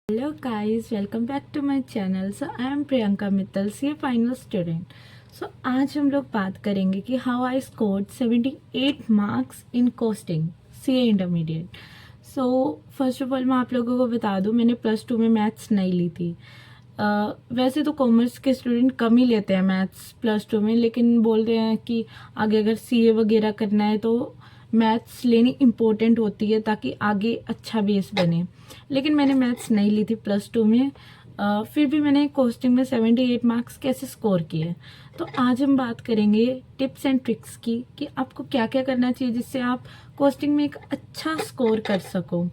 Hello guys, welcome back to my channel. So I am Priyanka Mittal, CA final student. So आज हम लोग बात करेंगे कि how I scored 78 marks in costing CA intermediate. So first of all मैं आप लोगों को बता दूँ, मैंने +2 में मैथ्स नहीं ली थी. वैसे तो कॉमर्स के स्टूडेंट कम ही लेते हैं मैथ्स +2 में, लेकिन बोलते हैं कि आगे अगर CA वगैरह करना है तो मैथ्स लेनी इम्पोर्टेंट होती है ताकि आगे अच्छा बेस बने. लेकिन मैंने मैथ्स नहीं ली थी +2 में. फिर भी मैंने कॉस्टिंग में 78 मार्क्स कैसे स्कोर किए. तो आज हम बात करेंगे टिप्स एंड ट्रिक्स की कि आपको क्या क्या करना चाहिए जिससे आप कॉस्टिंग में एक अच्छा स्कोर कर सको.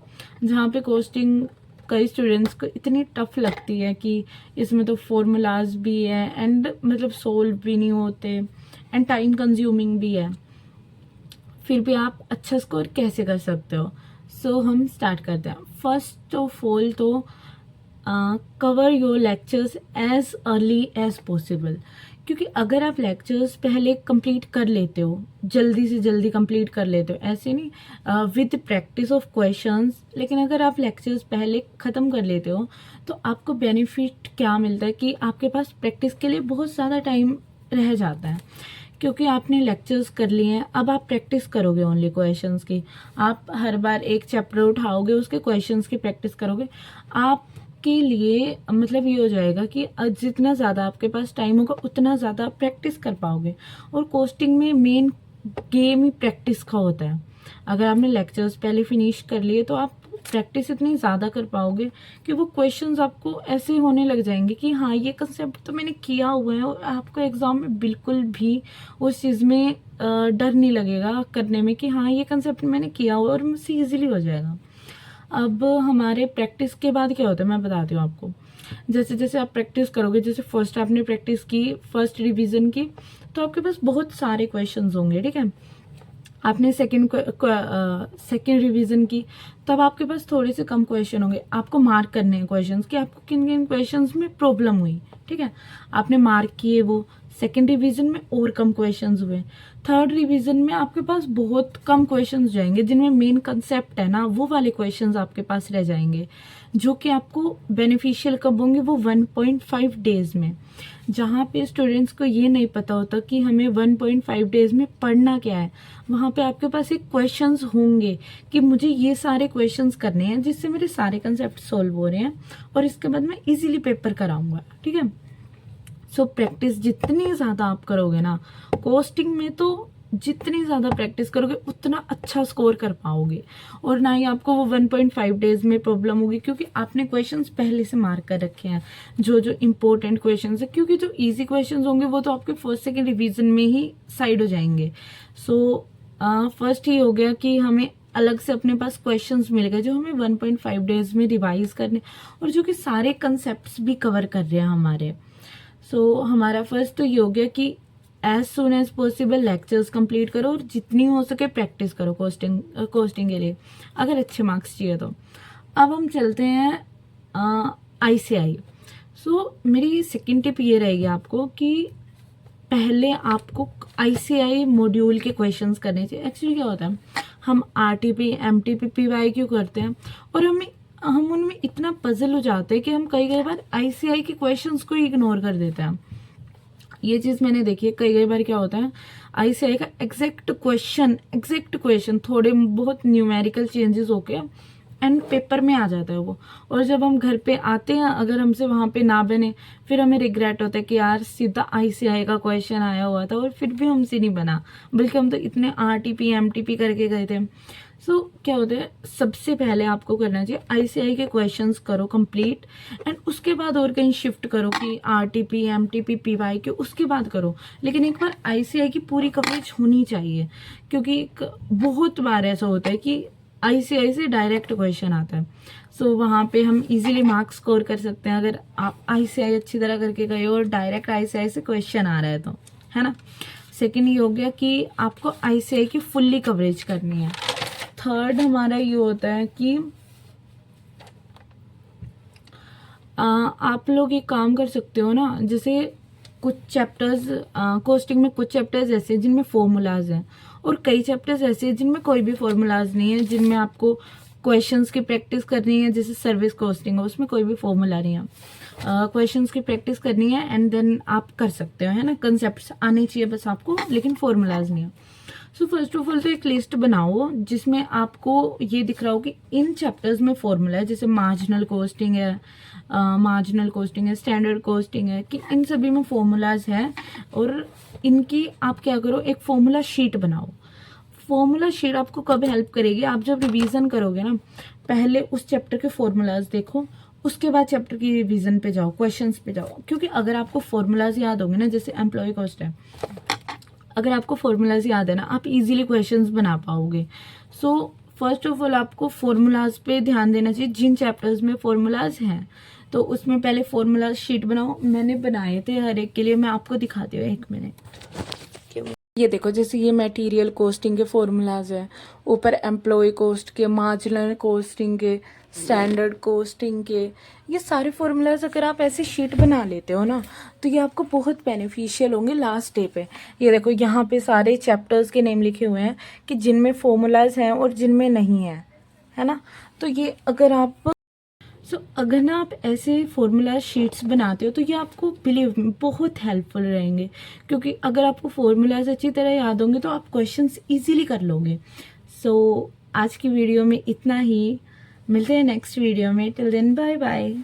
जहाँ पे कॉस्टिंग कई स्टूडेंट्स को इतनी टफ लगती है कि इसमें तो फॉर्मूलाज भी है एंड मतलब सोल्व भी नहीं होते एंड टाइम कंज्यूमिंग भी है. फिर भी आप अच्छा स्कोर कैसे कर सकते हो. सो हम स्टार्ट करते हैं. फर्स्ट ऑफ ऑल तो cover your lectures as early as possible, क्योंकि अगर आप लेक्चर्स पहले कंप्लीट कर लेते हो, जल्दी से जल्दी कंप्लीट कर लेते हो, ऐसे नहीं विद प्रैक्टिस ऑफ क्वेश्चंस, लेकिन अगर आप लेक्चर्स पहले ख़त्म कर लेते हो तो आपको बेनिफिट क्या मिलता है कि आपके पास प्रैक्टिस के लिए बहुत ज़्यादा टाइम रह जाता है. क्योंकि आपने लेक्चर्स कर लिए हैं, अब आप प्रैक्टिस करोगे ओनली क्वेश्चंस की. आप हर बार एक चैप्टर उठाओगे, उसके क्वेश्चंस की प्रैक्टिस करोगे. आपके लिए मतलब ये हो जाएगा कि जितना ज़्यादा आपके पास टाइम होगा उतना ज़्यादा प्रैक्टिस कर पाओगे. और कोस्टिंग में मेन गेम ही प्रैक्टिस का होता है. अगर आपने लेक्चर्स पहले फिनिश कर लिए तो आप प्रैक्टिस इतनी ज़्यादा कर पाओगे कि वो क्वेश्चंस आपको ऐसे होने लग जाएंगे कि हाँ ये कंसेप्ट तो मैंने किया हुआ है, और आपको एग्ज़ाम में बिल्कुल भी उस चीज़ में डर नहीं लगेगा करने में कि हाँ ये कंसेप्ट मैंने किया हुआ है और मुझसे ईजिली हो जाएगा. अब हमारे प्रैक्टिस के बाद क्या होता है मैं बताती हूँ आपको. जैसे जैसे आप प्रैक्टिस करोगे, जैसे फर्स्ट आपने प्रैक्टिस की, फर्स्ट रिवीजन की, तो आपके पास बहुत सारे क्वेश्चंस होंगे. ठीक है, आपने सेकेंड रिवीजन की, तब आपके पास थोड़े से कम क्वेश्चन होंगे. आपको मार्क करने हैं क्वेश्चंस कि आपको किन किन क्वेश्चंस में प्रॉब्लम हुई. ठीक है, आपने मार्क किए वो. सेकेंड रिवीजन में और कम क्वेश्चंस हुए. थर्ड रिवीजन में आपके पास बहुत कम क्वेश्चंस जाएंगे, जिनमें मेन कंसेप्ट है ना वो वाले क्वेश्चंस आपके पास रह जाएंगे, जो कि आपको बेनिफिशियल कब होंगे, वो 1.5 डेज में. जहाँ पे स्टूडेंट्स को ये नहीं पता होता कि हमें 1.5 डेज में पढ़ना क्या है, वहाँ पे आपके पास एक क्वेश्चंस होंगे कि मुझे ये सारे क्वेश्चंस करने हैं जिससे मेरे सारे कंसेप्ट सॉल्व हो रहे हैं और इसके बाद मैं इजीली पेपर कराऊंगा. ठीक है, सो प्रैक्टिस जितनी ज़्यादा आप करोगे ना कोस्टिंग में, तो जितनी ज़्यादा प्रैक्टिस करोगे उतना अच्छा स्कोर कर पाओगे. और ना ही आपको वो 1.5 डेज में प्रॉब्लम होगी, क्योंकि आपने क्वेश्चंस पहले से मार्क कर रखे हैं जो जो इम्पोर्टेंट क्वेश्चंस है. क्योंकि जो इजी क्वेश्चंस होंगे वो तो आपके फर्स्ट सेकेंड रिवीजन में ही साइड हो जाएंगे. सो फर्स्ट ही हो गया कि हमें अलग से अपने पास क्वेश्चंस मिल गए जो हमें 1.5 डेज में रिवाइज करने, और जो कि सारे कंसेप्ट भी कवर कर रहे हैं हमारे. सो हमारा फर्स्ट तो ये हो गया कि as soon as possible lectures complete करो और जितनी हो सके प्रैक्टिस करो कोस्टिंग के लिए अगर अच्छे मार्क्स चाहिए तो. अब हम चलते हैं ICI. सो मेरी सेकंड टिप ये रहेगी आपको कि पहले आपको ICI मॉड्यूल के क्वेश्चंस करने चाहिए. एक्चुअली क्या होता है, हम RTP MTP PYQ करते हैं और हम उनमें इतना पजल हो जाते हैं कि हम कई बार ICI के क्वेश्चंस को इग्नोर कर देते हैं. ये चीज़ मैंने देखी है. कई बार क्या होता है, ICI का एग्जैक्ट क्वेश्चन थोड़े बहुत न्यूमेरिकल चेंजेस होके एंड पेपर में आ जाता है वो, और जब हम घर पे आते हैं अगर हमसे वहाँ पे ना बने, फिर हमें रिग्रेट होता है कि यार सीधा ICI का क्वेश्चन आया हुआ था और फिर भी हमसे नहीं बना, बल्कि हम तो इतने RTP MTP करके गए थे. सो क्या होता है, सबसे पहले आपको करना चाहिए ICI के क्वेश्चंस करो कंप्लीट, एंड उसके बाद और कहीं शिफ्ट करो कि RTP MTP PYQ उसके बाद करो. लेकिन एक बार ICI की पूरी कवरेज होनी चाहिए, क्योंकि बहुत बार ऐसा होता है कि ICI से डायरेक्ट क्वेश्चन आता है. सो वहाँ पे हम इजीली मार्क्स स्कोर कर सकते हैं अगर आप ICI अच्छी तरह करके गए और डायरेक्ट ICI से क्वेश्चन आ रहा है तो, है ना. सेकेंड ये हो गया कि आपको ICI की फुल्ली कवरेज करनी है. थर्ड हमारा ये होता है कि आप लोग एक काम कर सकते हो ना, जैसे कुछ चैप्टर्स कोस्टिंग में कुछ चैप्टर्स ऐसे हैं जिनमें फॉर्मूलाज हैं, और कई चैप्टर्स ऐसे हैं जिनमें कोई भी फॉर्मूलाज नहीं है, जिनमें आपको क्वेश्चंस की प्रैक्टिस करनी है, जैसे सर्विस कॉस्टिंग है उसमें कोई भी फॉर्मूला नहीं है, क्वेश्चंस की प्रैक्टिस करनी है एंड देन आप कर सकते हो, है ना। कंसेप्ट आने चाहिए बस आपको, लेकिन फॉर्मूलाज नहीं है। सो फर्स्ट ऑफ ऑल तो एक लिस्ट बनाओ जिसमें आपको ये दिख रहा हो कि इन चैप्टर्स में फॉर्मूला है, जैसे मार्जिनल कॉस्टिंग है, स्टैंडर्ड कॉस्टिंग है, कि इन सभी में फॉर्मूलाज है। और इनकी आप क्या करो, एक फॉर्मूला शीट बनाओ। फॉर्मूला शीट आपको कब हेल्प करेगी, आप जब रिवीजन करोगे ना, पहले उस चैप्टर के फॉर्मूलाज देखो, उसके बाद चैप्टर की रिवीजन पे जाओ, क्वेश्चंस पे जाओ। क्योंकि अगर आपको फॉर्मूलाज याद होंगे ना, जैसे एम्प्लॉय कॉस्ट है, अगर आपको फॉर्मूलाज याद है ना, आप इजीली क्वेश्चंस बना पाओगे। सो फर्स्ट ऑफ ऑल आपको फॉर्मूलाज पे ध्यान देना चाहिए। जिन चैप्टर्स में फॉर्मूलाज हैं तो उसमें पहले फॉर्मूलाज शीट बनाओ। मैंने बनाए थे हर एक के लिए, मैं आपको दिखाती हूँ, एक मिनट। ये देखो, जैसे ये मटेरियल कॉस्टिंग के फॉर्मूलाज है, ऊपर एम्प्लॉय कॉस्ट के, मार्जिनल कॉस्टिंग के, स्टैंडर्ड कॉस्टिंग के, ये सारे फॉर्मूलाज अगर आप ऐसे शीट बना लेते हो ना, तो ये आपको बहुत बेनिफिशियल होंगे लास्ट डे पे। ये देखो यहाँ पे सारे चैप्टर्स के नेम लिखे हुए हैं कि जिनमें फॉर्मूलाज हैं और जिनमें नहीं है ना। तो ये अगर आप अगर ना आप ऐसे फॉर्मूला शीट्स बनाते हो तो ये आपको बिलीव बहुत हेल्पफुल रहेंगे, क्योंकि अगर आपको फॉर्मूलाज अच्छी तरह याद होंगे तो आप क्वेश्चंस इजीली कर लोगे। सो आज की वीडियो में इतना ही, मिलते हैं नेक्स्ट वीडियो में। Till then bye bye.